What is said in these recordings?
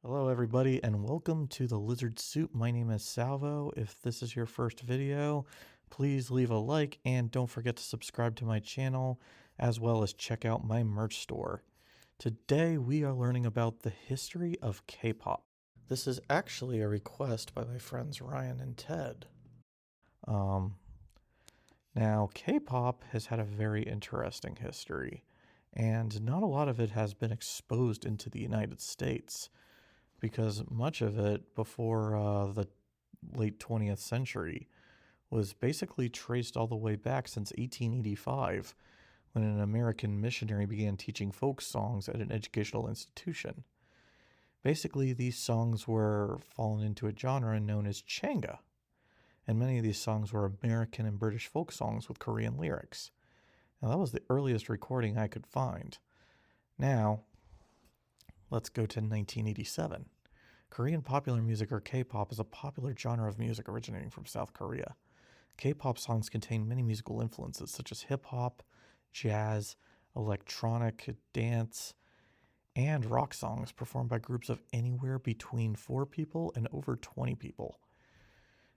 Hello, everybody, and welcome to the Lizard Soup. My name is Salvo. If this is your first video, please leave a like and don't forget to subscribe to my channel as well as check out my merch store. Today, we are learning about the history of K-pop. This is actually a request by my friends Ryan and Ted. Um, Now, K-pop has had a very interesting history, and not a lot of it has been exposed into the United States, because much of it before the late 20th century was basically traced all the way back since 1885 when an American missionary began teaching folk songs at an educational institution. Basically, these songs were fallen into a genre known as changa, and many of these songs were American and British folk songs with Korean lyrics. Now, that was the earliest recording I could find. Now, let's go to 1987. Korean popular music, or K-pop, is a popular genre of music originating from South Korea. K-pop songs contain many musical influences such as hip-hop, jazz, electronic, dance, and rock songs performed by groups of anywhere between 4 people and over 20 people.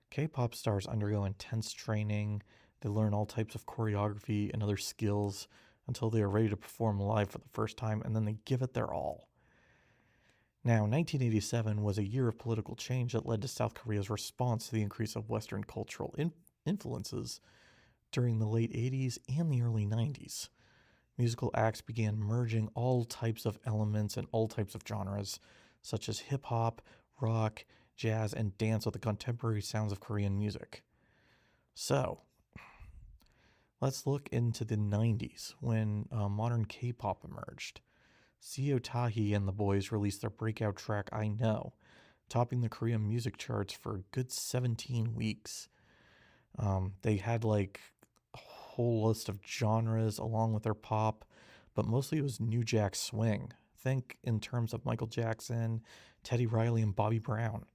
K-pop stars undergo intense training. They learn all types of choreography and other skills until they are ready to perform live for the first time, and then they give it their all. Now, 1987 was a year of political change that led to South Korea's response to the increase of Western cultural influences during the late 80s and the early 90s. Musical acts began merging all types of elements and all types of genres, such as hip hop, rock, jazz, and dance with the contemporary sounds of Korean music. So, let's look into the 90s when modern K pop emerged. Seo Tahi and the boys released their breakout track I Know, topping the Korean music charts for a good 17 weeks. They had like a whole list of genres along with their pop, but mostly it was New Jack Swing. Think in terms of Michael Jackson, Teddy Riley, and Bobby Brown.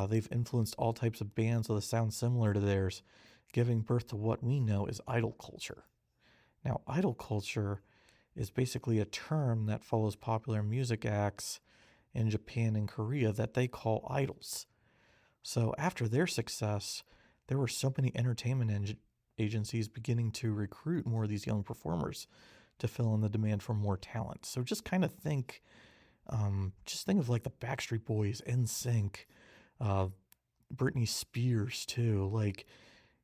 They've influenced all types of bands with a sound similar to theirs, giving birth to what we know as idol culture. Now, idol culture is basically a term that follows popular music acts in Japan and Korea that they call idols. So after their success, there were so many entertainment agencies beginning to recruit more of these young performers to fill in the demand for more talent. So just kind of think, of like the Backstreet Boys, NSYNC, uh, Britney Spears too. Like,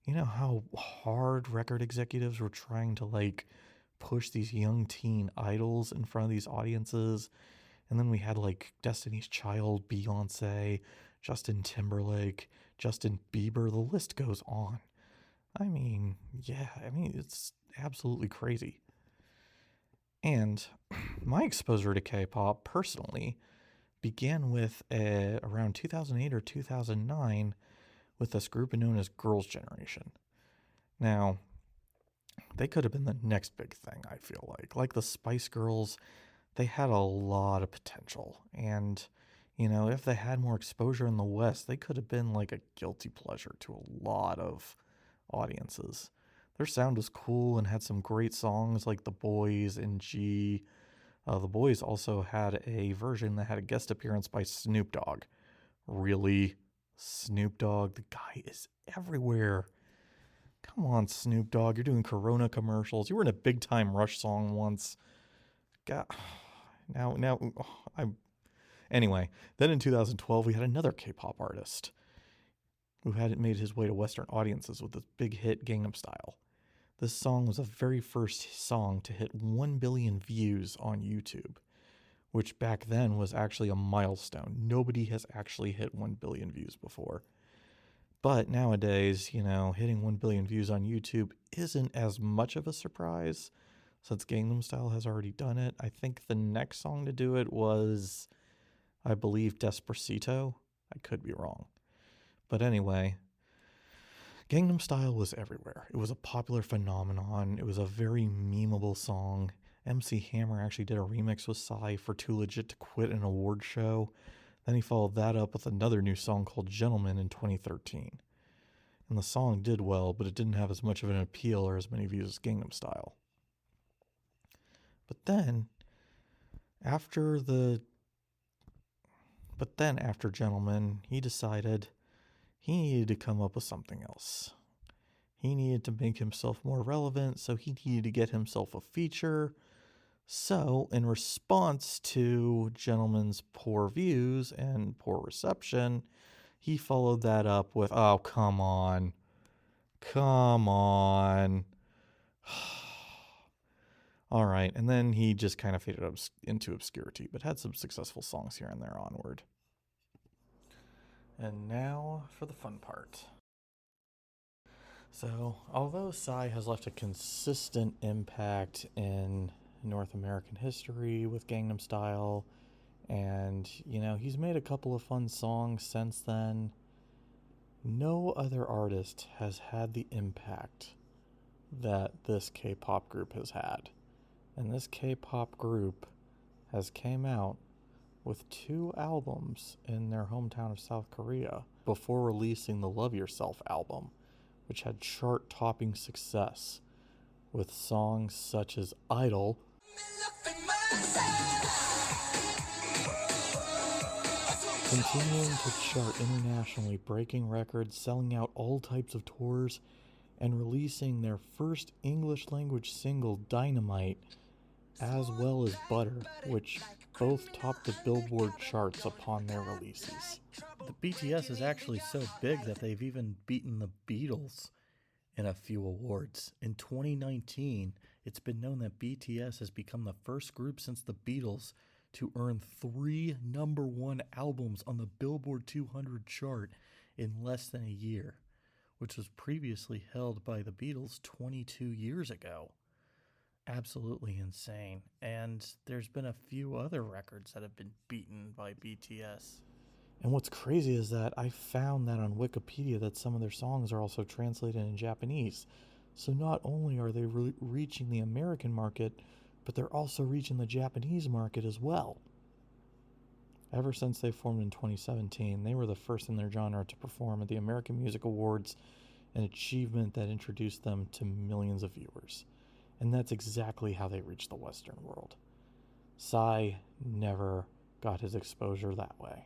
you know how hard record executives were trying to like push these young teen idols in front of these audiences. And then we had like Destiny's Child, Beyonce, Justin Timberlake, Justin Bieber. The list goes on. It's absolutely crazy. And my exposure to K-pop personally began with around 2008 or 2009 with this group known as Girls' Generation. Now, they could have been the next big thing, I feel like. Like the Spice Girls, they had a lot of potential. And, if they had more exposure in the West, they could have been like a guilty pleasure to a lot of audiences. Their sound was cool and had some great songs like The Boys and G. The Boys also had a version that had a guest appearance by Snoop Dogg. Really? Snoop Dogg? The guy is everywhere. Come on, Snoop Dogg. You're doing Corona commercials. You were in a Big Time Rush song once. God. Now, I'm. Anyway, then in 2012, we had another K pop artist who hadn't made his way to Western audiences with this big hit, Gangnam Style. This song was the very first song to hit 1 billion views on YouTube, which back then was actually a milestone. Nobody has actually hit 1 billion views before. But nowadays, hitting 1 billion views on YouTube isn't as much of a surprise since Gangnam Style has already done it. I think the next song to do it was, I believe, Despacito. I could be wrong. But anyway, Gangnam Style was everywhere. It was a popular phenomenon. It was a very memeable song. MC Hammer actually did a remix with Psy for Too Legit to Quit an award show. Then he followed that up with another new song called Gentleman in 2013. And the song did well, but it didn't have as much of an appeal or as many views as Gangnam Style. But then, after the But then after Gentleman, he decided he needed to come up with something else. He needed to make himself more relevant, so he needed to get himself a feature. So, in response to Gentleman's poor views and poor reception, he followed that up with, oh, come on. Come on. All right, and then he just kind of faded into obscurity, but had some successful songs here and there onward. And now for the fun part. So, although Psy has left a consistent impact in North American history with Gangnam Style, and, he's made a couple of fun songs since then, no other artist has had the impact that this K-pop group has had. And this K-pop group has came out with 2 albums in their hometown of South Korea before releasing the Love Yourself album, which had chart-topping success with songs such as Idol, continuing to chart internationally, breaking records, selling out all types of tours, and releasing their first English language single, Dynamite, as well as Butter, which both topped the Billboard charts upon their releases. The BTS is actually so big that they've even beaten the Beatles in a few awards. In 2019, it's been known that BTS has become the first group since the Beatles to earn 3 #1 albums on the Billboard 200 chart in less than a year, which was previously held by the Beatles 22 years ago. Absolutely insane. And there's been a few other records that have been beaten by BTS. And what's crazy is that I found that on Wikipedia that some of their songs are also translated in Japanese. So not only are they reaching the American market, but they're also reaching the Japanese market as well. Ever since they formed in 2017, they were the first in their genre to perform at the American Music Awards, an achievement that introduced them to millions of viewers. And that's exactly how they reached the Western world. Psy never got his exposure that way.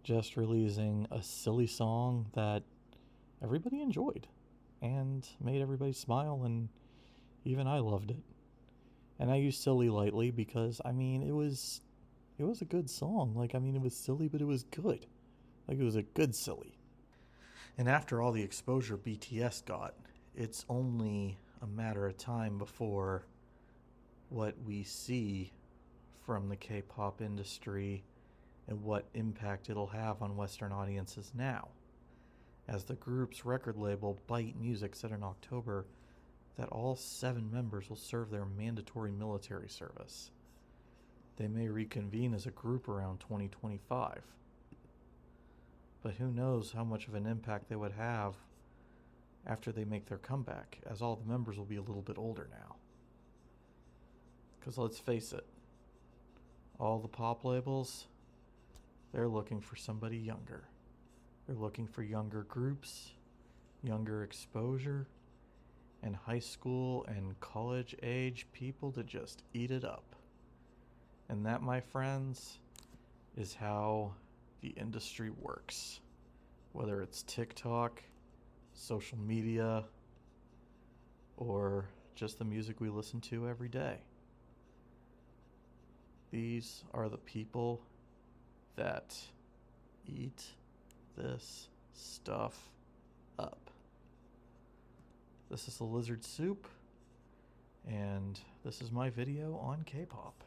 Just releasing a silly song that everybody enjoyed and made everybody smile, and even I loved it. And I use silly lightly because, it was a good song. It was silly, but it was good. It was a good silly. And after all the exposure BTS got, it's only a matter of time before what we see from the K-pop industry and what impact it'll have on Western audiences now. As the group's record label, Byte Music, said in October that all 7 members will serve their mandatory military service. They may reconvene as a group around 2025. But who knows how much of an impact they would have after they make their comeback, as all the members will be a little bit older now. Because let's face it, all the pop labels, they're looking for somebody younger. They're looking for younger groups, younger exposure, and high school and college age people to just eat it up. And that, my friends, is how the industry works. Whether it's TikTok, social media, or just the music we listen to every day. These are the people that eat this stuff up. This is the Lizard Soup, and this is my video on K-pop.